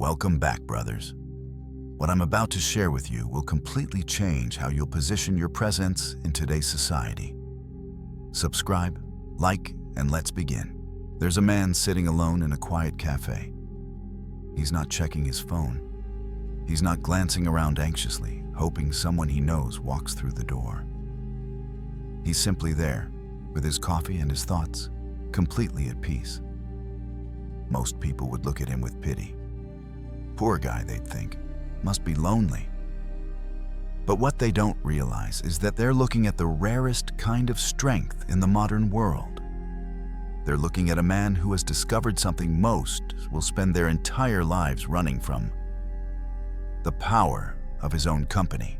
Welcome back, brothers. What I'm about to share with you will completely change how you'll position your presence in today's society. Subscribe, like, and let's begin. There's a man sitting alone in a quiet cafe. He's not checking his phone. He's not glancing around anxiously, hoping someone he knows walks through the door. He's simply there, with his coffee and his thoughts, completely at peace. Most people would look at him with pity. Poor guy, they'd think, must be lonely. But what they don't realize is that they're looking at the rarest kind of strength in the modern world. They're looking at a man who has discovered something most will spend their entire lives running from: the power of his own company.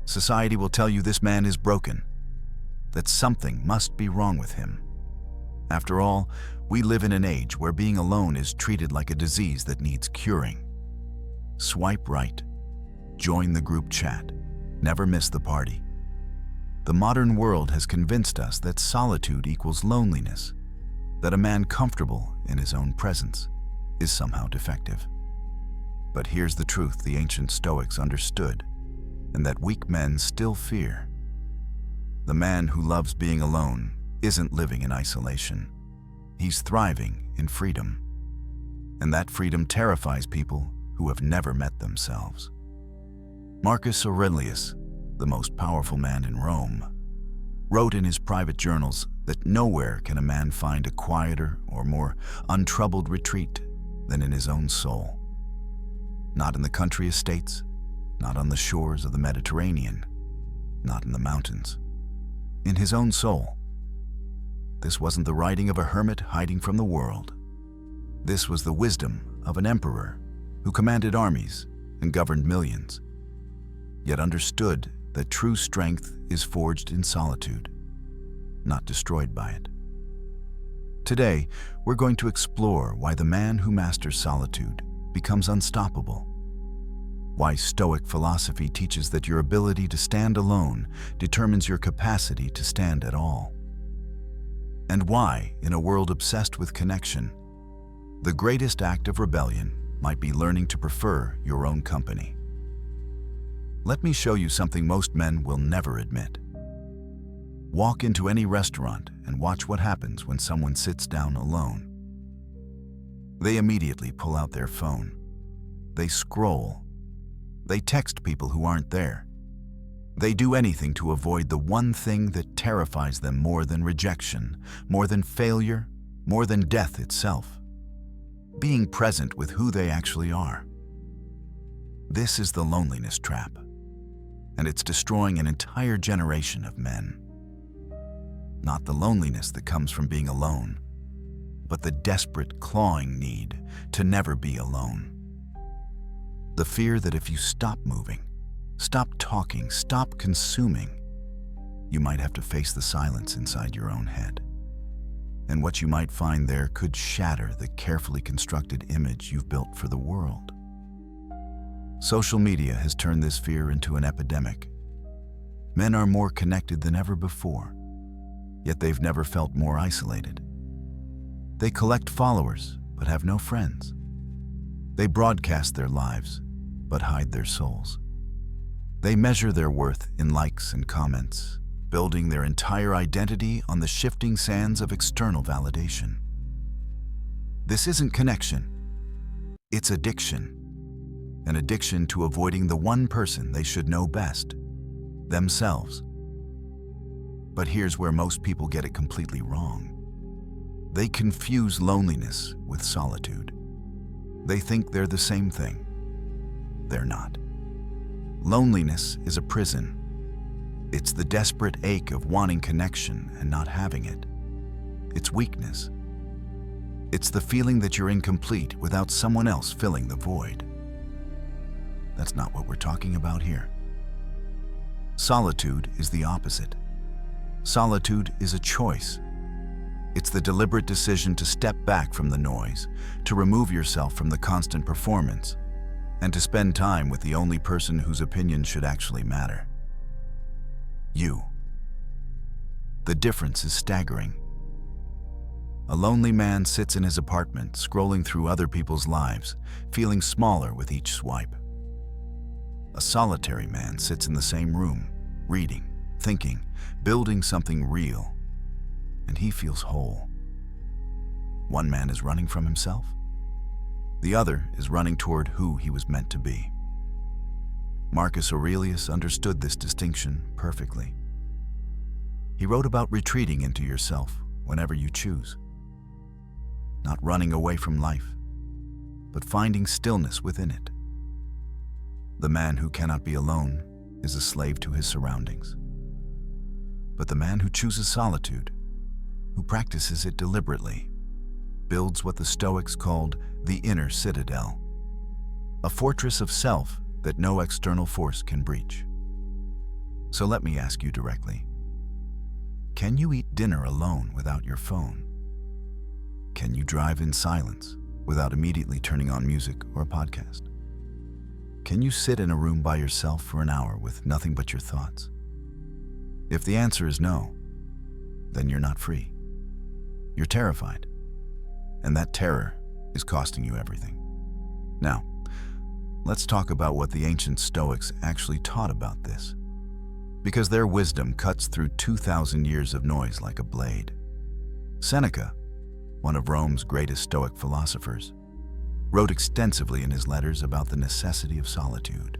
Society will tell you this man is broken, that something must be wrong with him. After all, we live in an age where being alone is treated like a disease that needs curing. Swipe right, join the group chat, never miss the party. The modern world has convinced us that solitude equals loneliness, that a man comfortable in his own presence is somehow defective. But here's the truth the ancient Stoics understood, and that weak men still fear. The man who loves being alone isn't living in isolation. He's thriving in freedom. And that freedom terrifies people who have never met themselves. Marcus Aurelius, the most powerful man in Rome, wrote in his private journals that nowhere can a man find a quieter or more untroubled retreat than in his own soul. Not in the country estates, not on the shores of the Mediterranean, not in the mountains. In his own soul. This wasn't the writing of a hermit hiding from the world. This was the wisdom of an emperor who commanded armies and governed millions, yet understood that true strength is forged in solitude, not destroyed by it. Today, we're going to explore why the man who masters solitude becomes unstoppable, why Stoic philosophy teaches that your ability to stand alone determines your capacity to stand at all, and why, in a world obsessed with connection, the greatest act of rebellion might be learning to prefer your own company. Let me show you something most men will never admit. Walk into any restaurant and watch what happens when someone sits down alone. They immediately pull out their phone. They scroll. They text people who aren't there. They do anything to avoid the one thing that terrifies them more than rejection, more than failure, more than death itself: being present with who they actually are. This is the loneliness trap, and it's destroying an entire generation of men. Not the loneliness that comes from being alone, but the desperate, clawing need to never be alone. The fear that if you stop moving, stop talking, stop consuming, you might have to face the silence inside your own head. And what you might find there could shatter the carefully constructed image you've built for the world. Social media has turned this fear into an epidemic. Men are more connected than ever before, yet they've never felt more isolated. They collect followers, but have no friends. They broadcast their lives, but hide their souls. They measure their worth in likes and comments, building their entire identity on the shifting sands of external validation. This isn't connection. It's addiction. An addiction to avoiding the one person they should know best: themselves. But here's where most people get it completely wrong. They confuse loneliness with solitude. They think they're the same thing. They're not. Loneliness is a prison. It's the desperate ache of wanting connection and not having it. It's weakness. It's the feeling that you're incomplete without someone else filling the void. That's not what we're talking about here. Solitude is the opposite. Solitude is a choice. It's the deliberate decision to step back from the noise, to remove yourself from the constant performance, and to spend time with the only person whose opinion should actually matter: you. The difference is staggering. A lonely man sits in his apartment, scrolling through other people's lives, feeling smaller with each swipe. A solitary man sits in the same room, reading, thinking, building something real, and he feels whole. One man is running from himself. The other is running toward who he was meant to be. Marcus Aurelius understood this distinction perfectly. He wrote about retreating into yourself whenever you choose. Not running away from life, but finding stillness within it. The man who cannot be alone is a slave to his surroundings. But the man who chooses solitude, who practices it deliberately, builds what the Stoics called the inner citadel, a fortress of self that no external force can breach. So let me ask you directly, can you eat dinner alone without your phone? Can you drive in silence without immediately turning on music or a podcast? Can you sit in a room by yourself for an hour with nothing but your thoughts? If the answer is no, then you're not free. You're terrified, and that terror is costing you everything. Now, let's talk about what the ancient Stoics actually taught about this, because their wisdom cuts through 2,000 years of noise like a blade. Seneca, one of Rome's greatest Stoic philosophers, wrote extensively in his letters about the necessity of solitude,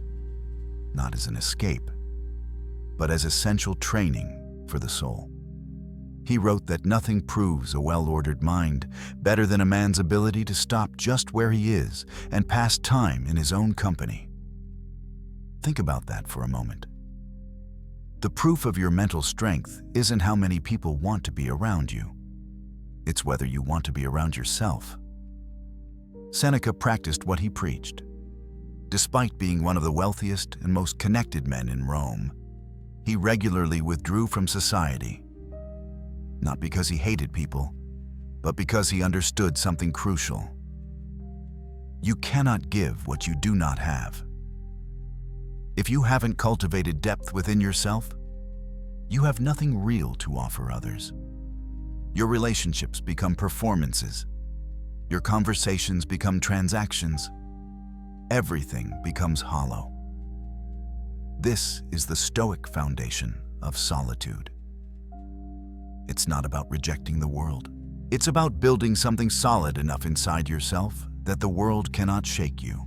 not as an escape, but as essential training for the soul. He wrote that nothing proves a well-ordered mind better than a man's ability to stop just where he is and pass time in his own company. Think about that for a moment. The proof of your mental strength isn't how many people want to be around you. It's whether you want to be around yourself. Seneca practiced what he preached. Despite being one of the wealthiest and most connected men in Rome, he regularly withdrew from society. Not because he hated people, but because he understood something crucial. You cannot give what you do not have. If you haven't cultivated depth within yourself, you have nothing real to offer others. Your relationships become performances. Your conversations become transactions. Everything becomes hollow. This is the Stoic foundation of solitude. It's not about rejecting the world. It's about building something solid enough inside yourself that the world cannot shake you.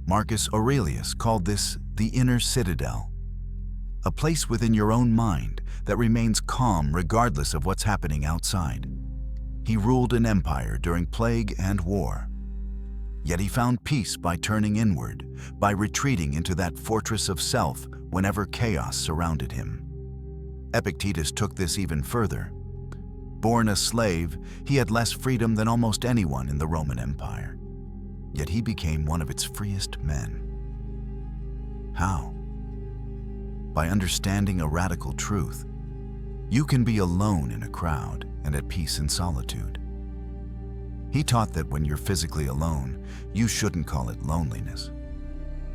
Marcus Aurelius called this the inner citadel, a place within your own mind that remains calm regardless of what's happening outside. He ruled an empire during plague and war. Yet he found peace by turning inward, by retreating into that fortress of self whenever chaos surrounded him. Epictetus took this even further. Born a slave, he had less freedom than almost anyone in the Roman Empire. Yet he became one of its freest men. How? By understanding a radical truth. You can be alone in a crowd and at peace in solitude. He taught that when you're physically alone, you shouldn't call it loneliness.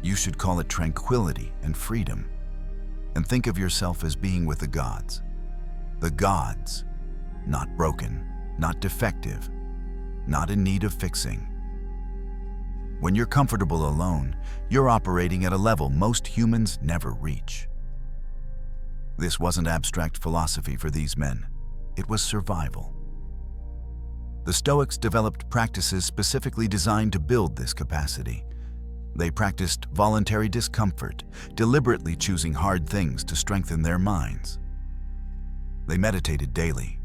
You should call it tranquility and freedom, and think of yourself as being with the gods. The gods, not broken, not defective, not in need of fixing. When you're comfortable alone, you're operating at a level most humans never reach. This wasn't abstract philosophy for these men. It was survival. The Stoics developed practices specifically designed to build this capacity. They practiced voluntary discomfort, deliberately choosing hard things to strengthen their minds. They meditated daily,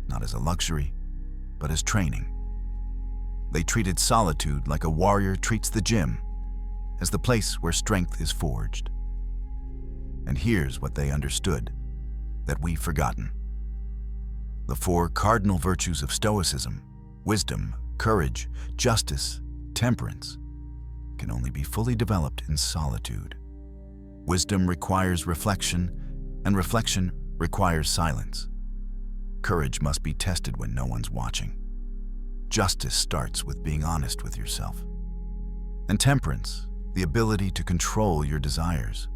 not as a luxury, but as training. They treated solitude like a warrior treats the gym, as the place where strength is forged. And here's what they understood that we've forgotten. The four cardinal virtues of Stoicism, wisdom, courage, justice, temperance, can only be fully developed in solitude. Wisdom requires reflection, and reflection requires silence. Courage must be tested when no one's watching. Justice starts with being honest with yourself. And temperance, the ability to control your desires,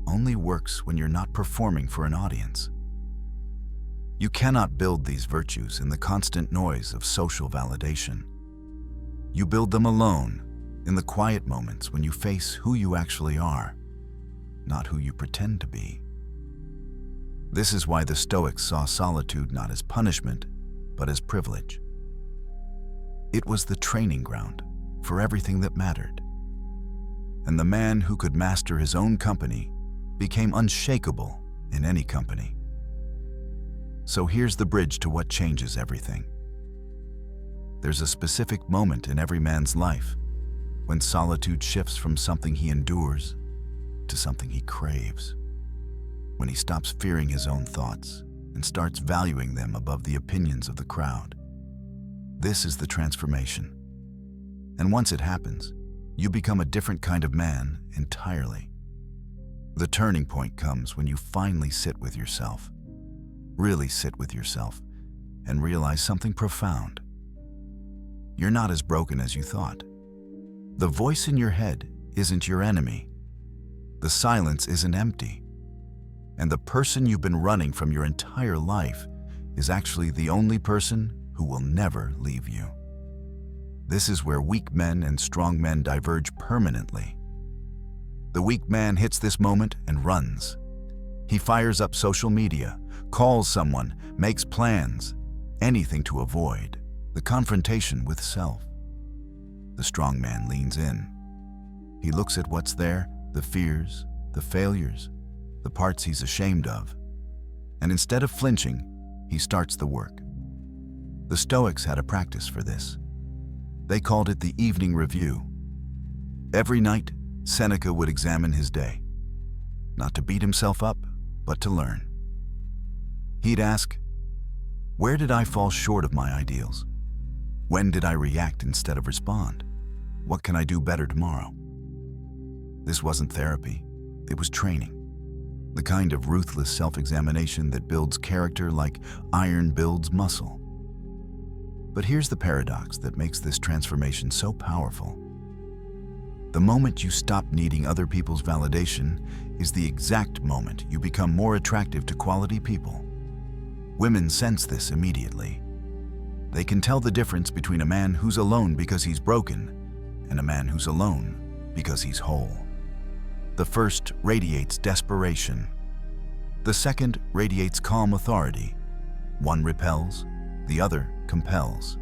only works when you're not performing for an audience. You cannot build these virtues in the constant noise of social validation. You build them alone, in the quiet moments when you face who you actually are, not who you pretend to be. This is why the Stoics saw solitude not as punishment, but as privilege. It was the training ground for everything that mattered. And the man who could master his own company became unshakable in any company. So here's the bridge to what changes everything. There's a specific moment in every man's life when solitude shifts from something he endures to something he craves. When he stops fearing his own thoughts and starts valuing them above the opinions of the crowd. This is the transformation. And once it happens, you become a different kind of man entirely. The turning point comes when you finally sit with yourself, really sit with yourself, and realize something profound. You're not as broken as you thought. The voice in your head isn't your enemy. The silence isn't empty. And the person you've been running from your entire life is actually the only person who will never leave you. This is where weak men and strong men diverge permanently. The weak man hits this moment and runs. He fires up social media, calls someone, makes plans, anything to avoid the confrontation with self. The strong man leans in. He looks at what's there, the fears, the failures, the parts he's ashamed of, and instead of flinching, he starts the work. The Stoics had a practice for this. They called it the evening review. Every night, Seneca would examine his day, not to beat himself up, but to learn. He'd ask, where did I fall short of my ideals? When did I react instead of respond? What can I do better tomorrow? This wasn't therapy, it was training. The kind of ruthless self-examination that builds character like iron builds muscle. But here's the paradox that makes this transformation so powerful. The moment you stop needing other people's validation is the exact moment you become more attractive to quality people. Women sense this immediately. They can tell the difference between a man who's alone because he's broken and a man who's alone because he's whole. The first radiates desperation. The second radiates calm authority. One repels, the other compels.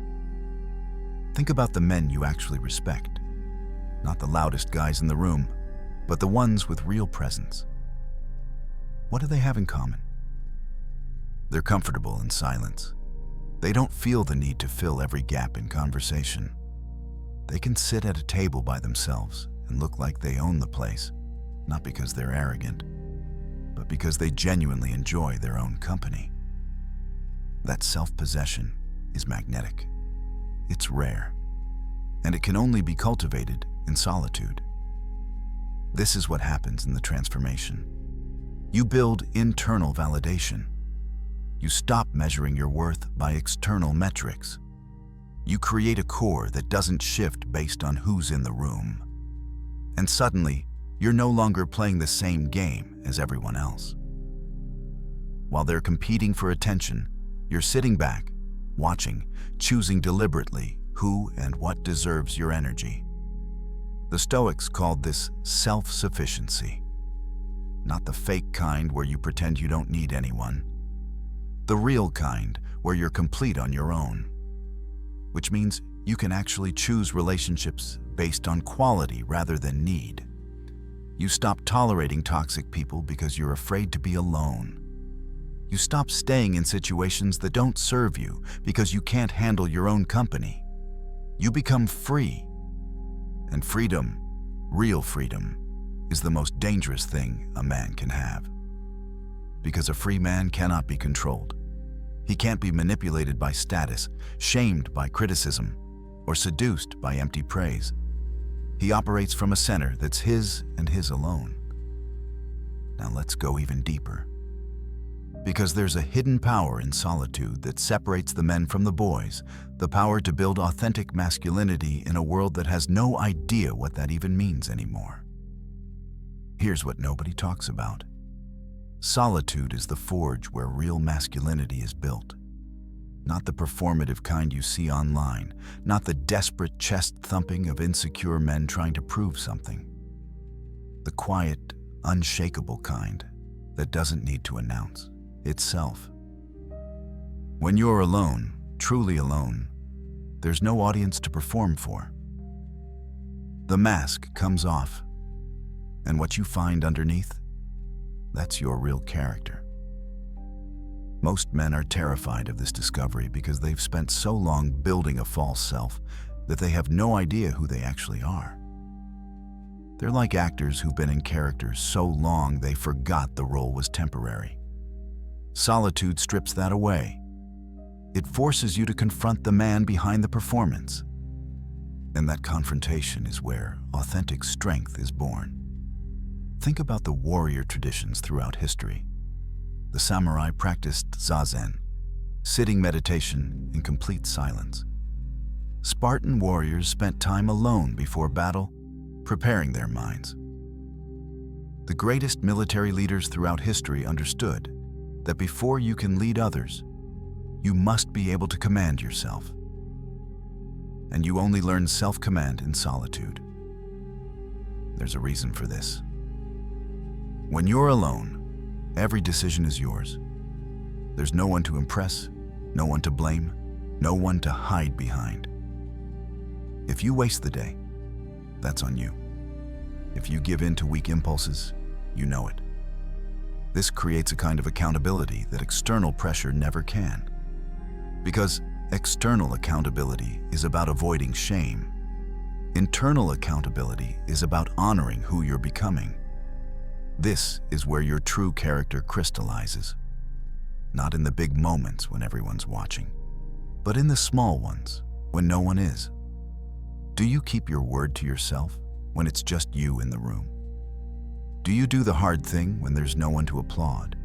Think about the men you actually respect. Not the loudest guys in the room, but the ones with real presence. What do they have in common? They're comfortable in silence. They don't feel the need to fill every gap in conversation. They can sit at a table by themselves and look like they own the place, not because they're arrogant, but because they genuinely enjoy their own company. That self-possession is magnetic. It's rare, and it can only be cultivated in solitude. This is what happens in the transformation. You build internal validation. You stop measuring your worth by external metrics. You create a core that doesn't shift based on who's in the room. And suddenly, you're no longer playing the same game as everyone else. While they're competing for attention, you're sitting back, watching, choosing deliberately who and what deserves your energy. The Stoics called this self-sufficiency. Not the fake kind where you pretend you don't need anyone. The real kind where you're complete on your own. Which means you can actually choose relationships based on quality rather than need. You stop tolerating toxic people because you're afraid to be alone. You stop staying in situations that don't serve you because you can't handle your own company. You become free. And freedom, real freedom, is the most dangerous thing a man can have. Because a free man cannot be controlled. He can't be manipulated by status, shamed by criticism, or seduced by empty praise. He operates from a center that's his and his alone. Now let's go even deeper. Because there's a hidden power in solitude that separates the men from the boys, the power to build authentic masculinity in a world that has no idea what that even means anymore. Here's what nobody talks about. Solitude is the forge where real masculinity is built. Not the performative kind you see online, not the desperate chest thumping of insecure men trying to prove something. The quiet, unshakable kind that doesn't need to announce itself. When you're alone, truly alone, there's no audience to perform for. The mask comes off, and what you find underneath, that's your real character. Most men are terrified of this discovery because they've spent so long building a false self that they have no idea who they actually are. They're like actors who've been in character so long they forgot the role was temporary. Solitude strips that away. It forces you to confront the man behind the performance. And that confrontation is where authentic strength is born. Think about the warrior traditions throughout history. The samurai practiced zazen, sitting meditation in complete silence. Spartan warriors spent time alone before battle, preparing their minds. The greatest military leaders throughout history understood that before you can lead others, you must be able to command yourself. And you only learn self-command in solitude. There's a reason for this. When you're alone, every decision is yours. There's no one to impress, no one to blame, no one to hide behind. If you waste the day, that's on you. If you give in to weak impulses, you know it. This creates a kind of accountability that external pressure never can. Because external accountability is about avoiding shame. Internal accountability is about honoring who you're becoming. This is where your true character crystallizes. Not in the big moments when everyone's watching, but in the small ones when no one is. Do you keep your word to yourself when it's just you in the room? Do you do the hard thing when there's no one to applaud?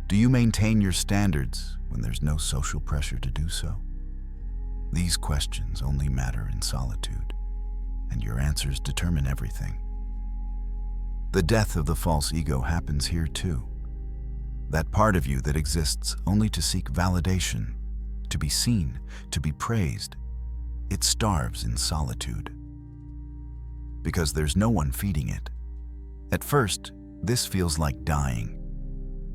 Do you maintain your standards when there's no social pressure to do so? These questions only matter in solitude, and your answers determine everything. The death of the false ego happens here too. That part of you that exists only to seek validation, to be seen, to be praised, it starves in solitude. Because there's no one feeding it. At first, this feels like dying.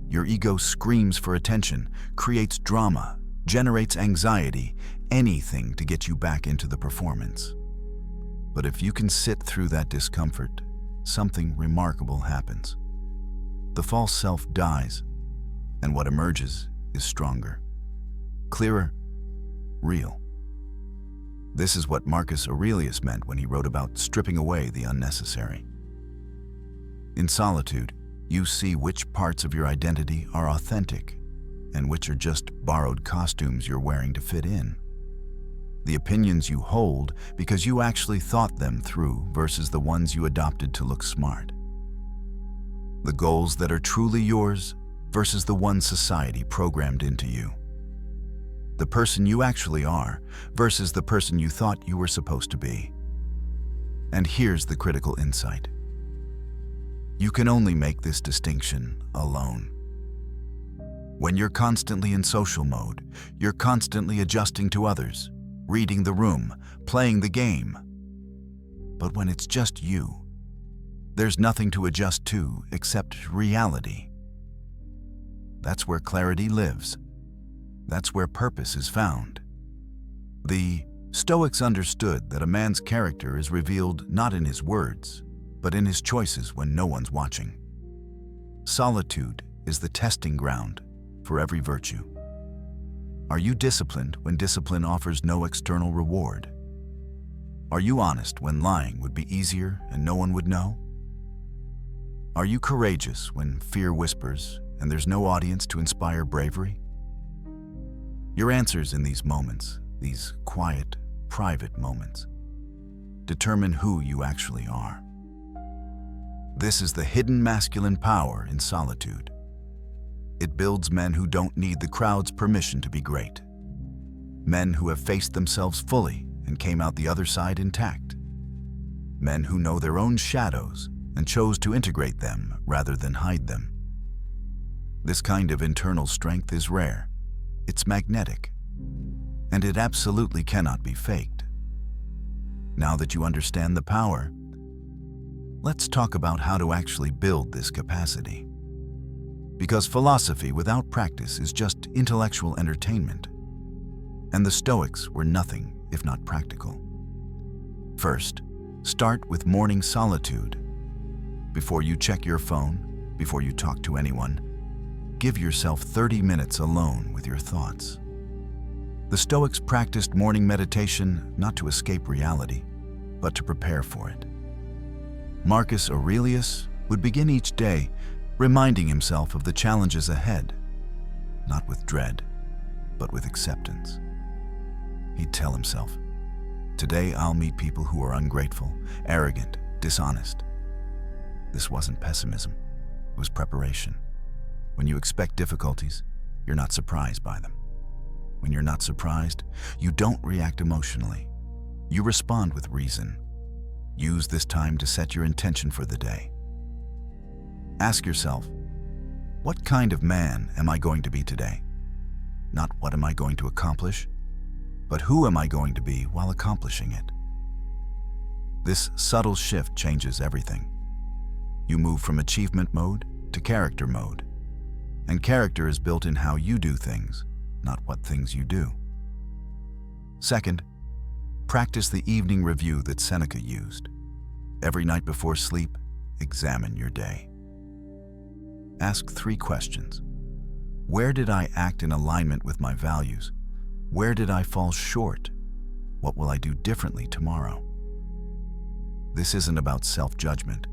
Your ego screams for attention, creates drama, generates anxiety, anything to get you back into the performance. But if you can sit through that discomfort, something remarkable happens. The false self dies, and what emerges is stronger, clearer, real. This is what Marcus Aurelius meant when he wrote about stripping away the unnecessary. In solitude, you see which parts of your identity are authentic and which are just borrowed costumes you're wearing to fit in. The opinions you hold because you actually thought them through versus the ones you adopted to look smart. The goals that are truly yours versus the ones society programmed into you. The person you actually are versus the person you thought you were supposed to be. And here's the critical insight. You can only make this distinction alone. When you're constantly in social mode, you're constantly adjusting to others, reading the room, playing the game. But when it's just you, there's nothing to adjust to except reality. That's where clarity lives. That's where purpose is found. The Stoics understood that a man's character is revealed not in his words, but in his choices when no one's watching. Solitude is the testing ground for every virtue. Are you disciplined when discipline offers no external reward? Are you honest when lying would be easier and no one would know? Are you courageous when fear whispers and there's no audience to inspire bravery? Your answers in these moments, these quiet, private moments, determine who you actually are. This is the hidden masculine power in solitude. It builds men who don't need the crowd's permission to be great. Men who have faced themselves fully and came out the other side intact. Men who know their own shadows and chose to integrate them rather than hide them. This kind of internal strength is rare. It's magnetic. And it absolutely cannot be faked. Now that you understand the power, let's talk about how to actually build this capacity. Because philosophy without practice is just intellectual entertainment. And the Stoics were nothing if not practical. First, start with morning solitude. Before you check your phone, before you talk to anyone, give yourself 30 minutes alone with your thoughts. The Stoics practiced morning meditation not to escape reality, but to prepare for it. Marcus Aurelius would begin each day reminding himself of the challenges ahead, not with dread, but with acceptance. He'd tell himself, "Today I'll meet people who are ungrateful, arrogant, dishonest." This wasn't pessimism, it was preparation. When you expect difficulties, you're not surprised by them. When you're not surprised, you don't react emotionally. You respond with reason. Use this time to set your intention for the day. Ask yourself, what kind of man am I going to be today? Not what am I going to accomplish, but who am I going to be while accomplishing it? This subtle shift changes everything. You move from achievement mode to character mode. And character is built in how you do things, not what things you do. Second, practice the evening review that Seneca used. Every night before sleep, examine your day. Ask 3 questions. Where did I act in alignment with my values? Where did I fall short? What will I do differently tomorrow? This isn't about self-judgment.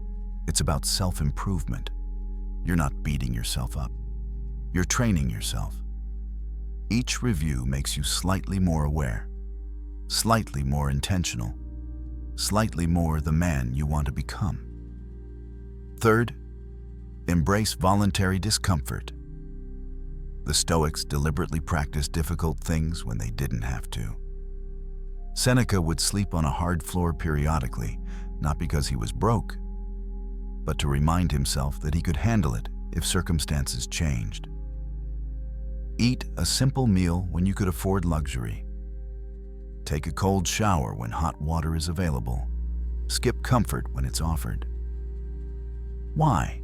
It's about self-improvement. You're not beating yourself up. You're training yourself. Each review makes you slightly more aware, slightly more intentional, slightly more the man you want to become. Third, embrace voluntary discomfort. The Stoics deliberately practiced difficult things when they didn't have to. Seneca would sleep on a hard floor periodically, not because he was broke, but to remind himself that he could handle it if circumstances changed. Eat a simple meal when you could afford luxury. Take a cold shower when hot water is available. Skip comfort when it's offered. Why?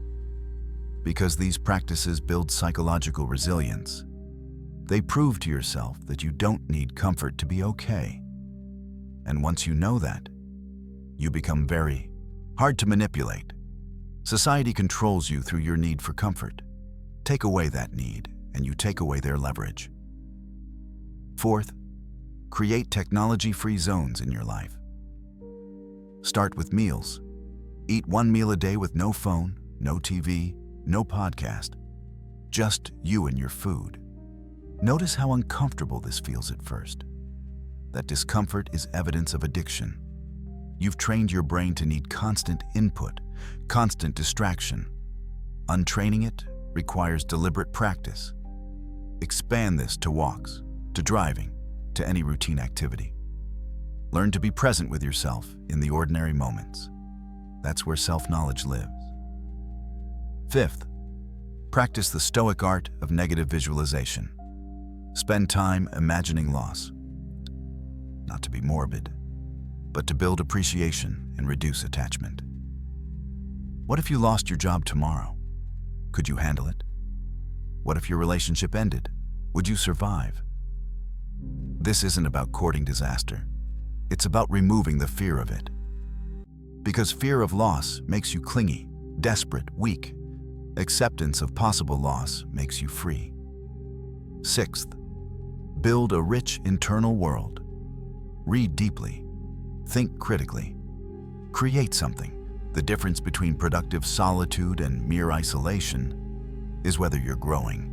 Because these practices build psychological resilience. They prove to yourself that you don't need comfort to be okay. And once you know that, you become very hard to manipulate. Society controls you through your need for comfort. Take away that need, and you take away their leverage. Fourth, create technology-free zones in your life. Start with meals. Eat 1 meal a day with no phone, no TV, no podcast. Just you and your food. Notice how uncomfortable this feels at first. That discomfort is evidence of addiction. You've trained your brain to need constant input, constant distraction. Untraining it requires deliberate practice. Expand this to walks, to driving, to any routine activity. Learn to be present with yourself in the ordinary moments. That's where self-knowledge lives. Fifth, practice the Stoic art of negative visualization. Spend time imagining loss. Not to be morbid, but to build appreciation and reduce attachment. What if you lost your job tomorrow? Could you handle it? What if your relationship ended? Would you survive? This isn't about courting disaster. It's about removing the fear of it. Because fear of loss makes you clingy, desperate, weak. Acceptance of possible loss makes you free. Sixth, build a rich internal world. Read deeply. Think critically. Create something. The difference between productive solitude and mere isolation is whether you're growing.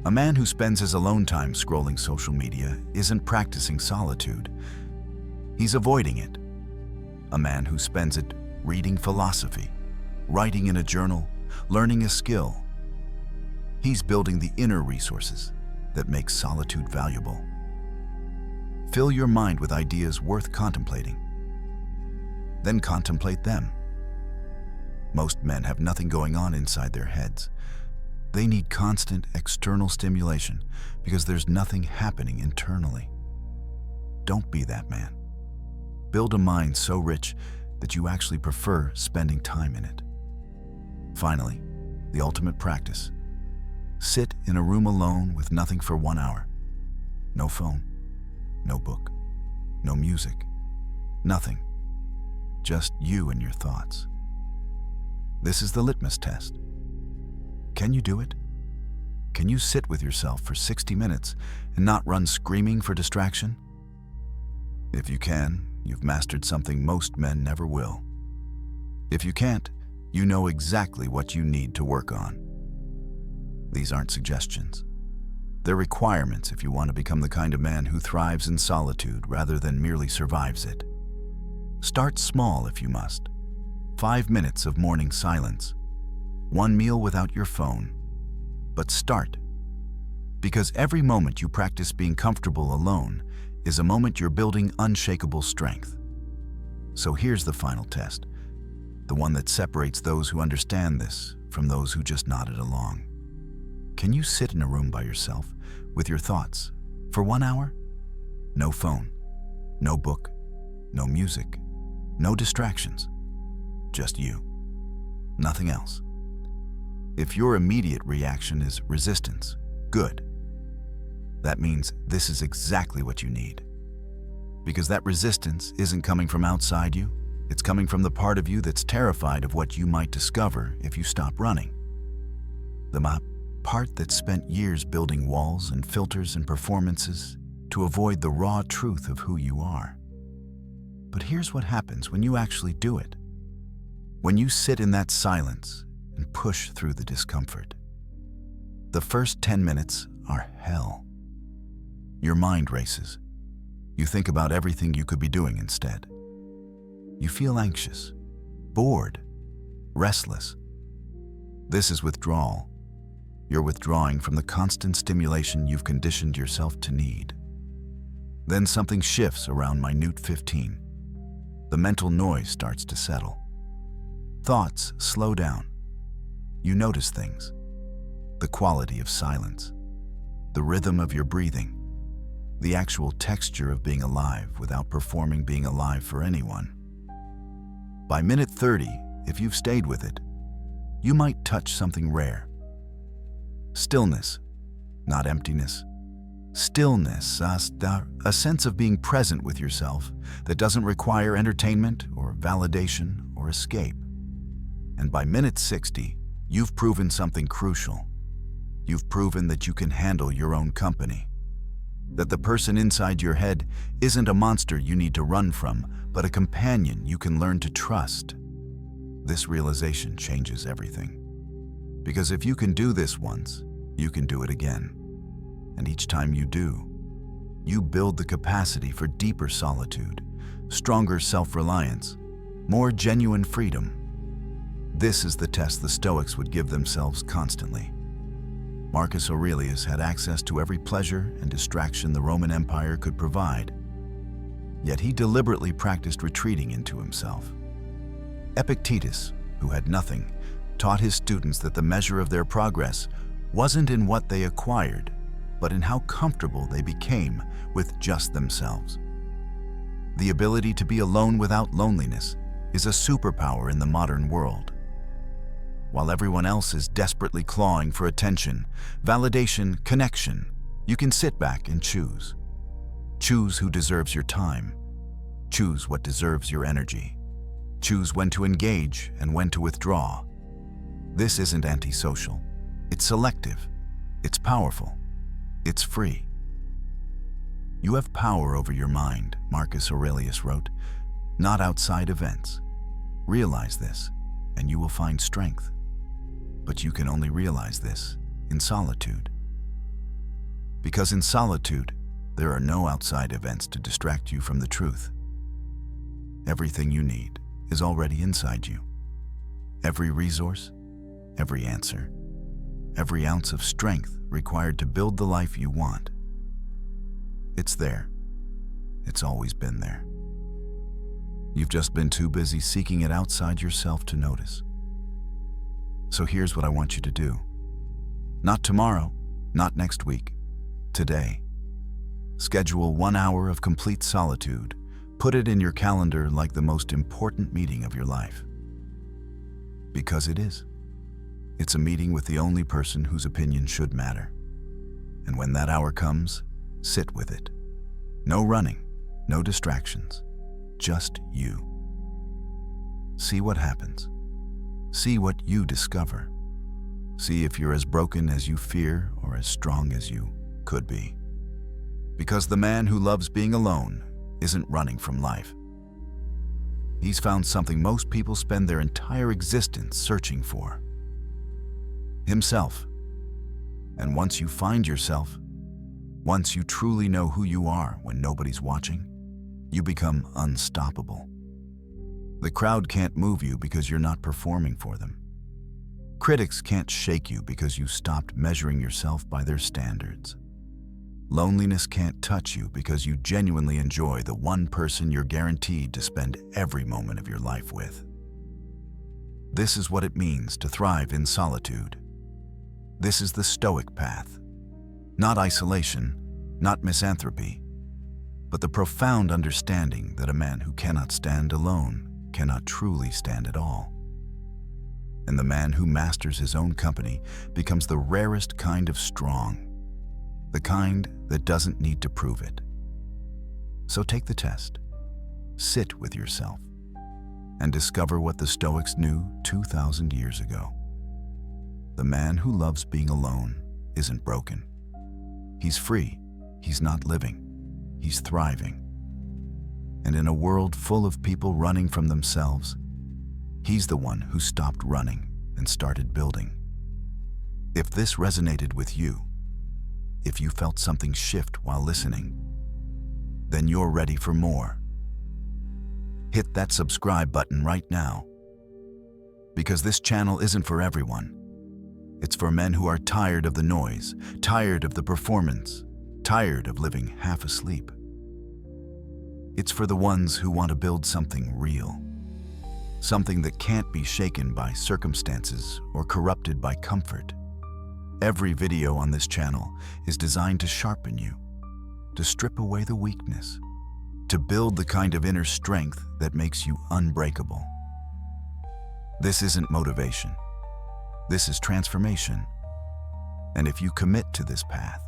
A man who spends his alone time scrolling social media isn't practicing solitude. He's avoiding it. A man who spends it reading philosophy, writing in a journal, learning a skill, he's building the inner resources that make solitude valuable. Fill your mind with ideas worth contemplating. Then contemplate them. Most men have nothing going on inside their heads. They need constant external stimulation because there's nothing happening internally. Don't be that man. Build a mind so rich that you actually prefer spending time in it. Finally, the ultimate practice. Sit in a room alone with nothing for 1 hour. No phone, no book, no music, nothing. Just you and your thoughts. This is the litmus test. Can you do it? Can you sit with yourself for 60 minutes and not run screaming for distraction? If you can, you've mastered something most men never will. If you can't, you know exactly what you need to work on. These aren't suggestions. They're requirements if you want to become the kind of man who thrives in solitude rather than merely survives it. Start small if you must. 5 minutes of morning silence. 1 meal without your phone. But start. Because every moment you practice being comfortable alone is a moment you're building unshakable strength. So here's the final test, the one that separates those who understand this from those who just nodded along. Can you sit in a room by yourself with your thoughts for 1 hour? No phone, no book, no music, no distractions, just you, nothing else. If your immediate reaction is resistance, good. That means this is exactly what you need. Because that resistance isn't coming from outside you, it's coming from the part of you that's terrified of what you might discover if you stop running. The part that spent years building walls and filters and performances to avoid the raw truth of who you are. But here's what happens when you actually do it. When you sit in that silence and push through the discomfort. The first 10 minutes are hell. Your mind races. You think about everything you could be doing instead. You feel anxious, bored, restless. This is withdrawal. You're withdrawing from the constant stimulation you've conditioned yourself to need. Then something shifts around minute 15. The mental noise starts to settle. Thoughts slow down. You notice things. The quality of silence. The rhythm of your breathing. The actual texture of being alive without performing being alive for anyone. By minute 30, if you've stayed with it, you might touch something rare. Stillness, not emptiness. Stillness, a sense of being present with yourself that doesn't require entertainment or validation or escape. And by minute 60, you've proven something crucial. You've proven that you can handle your own company. That the person inside your head isn't a monster you need to run from, but a companion you can learn to trust. This realization changes everything. Because if you can do this once, you can do it again. And each time you do, you build the capacity for deeper solitude, stronger self-reliance, more genuine freedom. This is the test the Stoics would give themselves constantly. Marcus Aurelius had access to every pleasure and distraction the Roman Empire could provide. Yet he deliberately practiced retreating into himself. Epictetus, who had nothing, taught his students that the measure of their progress wasn't in what they acquired, but in how comfortable they became with just themselves. The ability to be alone without loneliness is a superpower in the modern world. While everyone else is desperately clawing for attention, validation, connection, you can sit back and choose. Choose who deserves your time. Choose what deserves your energy. Choose when to engage and when to withdraw. This isn't antisocial. It's selective. It's powerful. It's free. You have power over your mind, Marcus Aurelius wrote, not outside events. Realize this, and you will find strength. But you can only realize this in solitude. Because in solitude, there are no outside events to distract you from the truth. Everything you need is already inside you. Every resource, every answer, every ounce of strength required to build the life you want. It's there. It's always been there. You've just been too busy seeking it outside yourself to notice. So here's what I want you to do. Not tomorrow, not next week, today. Schedule 1 hour of complete solitude. Put it in your calendar like the most important meeting of your life. Because it is. It's a meeting with the only person whose opinion should matter. And when that hour comes, sit with it. No running, no distractions, just you. See what happens. See what you discover. See if you're as broken as you fear or as strong as you could be. Because the man who loves being alone isn't running from life. He's found something most people spend their entire existence searching for: himself. And once you find yourself, once you truly know who you are when nobody's watching, you become unstoppable. The crowd can't move you because you're not performing for them. Critics can't shake you because you stopped measuring yourself by their standards. Loneliness can't touch you because you genuinely enjoy the one person you're guaranteed to spend every moment of your life with. This is what it means to thrive in solitude. This is the Stoic path. Not isolation, not misanthropy, but the profound understanding that a man who cannot stand alone cannot truly stand at all. And the man who masters his own company becomes the rarest kind of strong, the kind that doesn't need to prove it. So take the test, sit with yourself, and discover what the Stoics knew 2,000 years ago. The man who loves being alone isn't broken. He's free, he's not living, he's thriving. And in a world full of people running from themselves, he's the one who stopped running and started building. If this resonated with you, if you felt something shift while listening, then you're ready for more. Hit that subscribe button right now. Because this channel isn't for everyone. It's for men who are tired of the noise, tired of the performance, tired of living half asleep. It's for the ones who want to build something real. Something that can't be shaken by circumstances or corrupted by comfort. Every video on this channel is designed to sharpen you, to strip away the weakness, to build the kind of inner strength that makes you unbreakable. This isn't motivation. This is transformation. And if you commit to this path,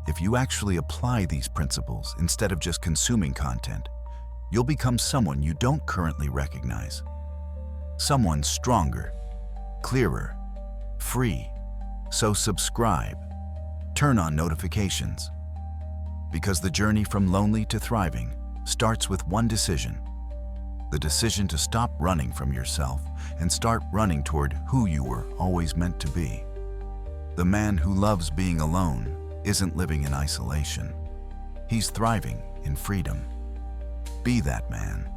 if you actually apply these principles instead of just consuming content, you'll become someone you don't currently recognize. Someone stronger, clearer, free. So subscribe, turn on notifications. Because the journey from lonely to thriving starts with one decision. The decision to stop running from yourself and start running toward who you were always meant to be. The man who loves being alone isn't living in isolation. He's thriving in freedom. Be that man.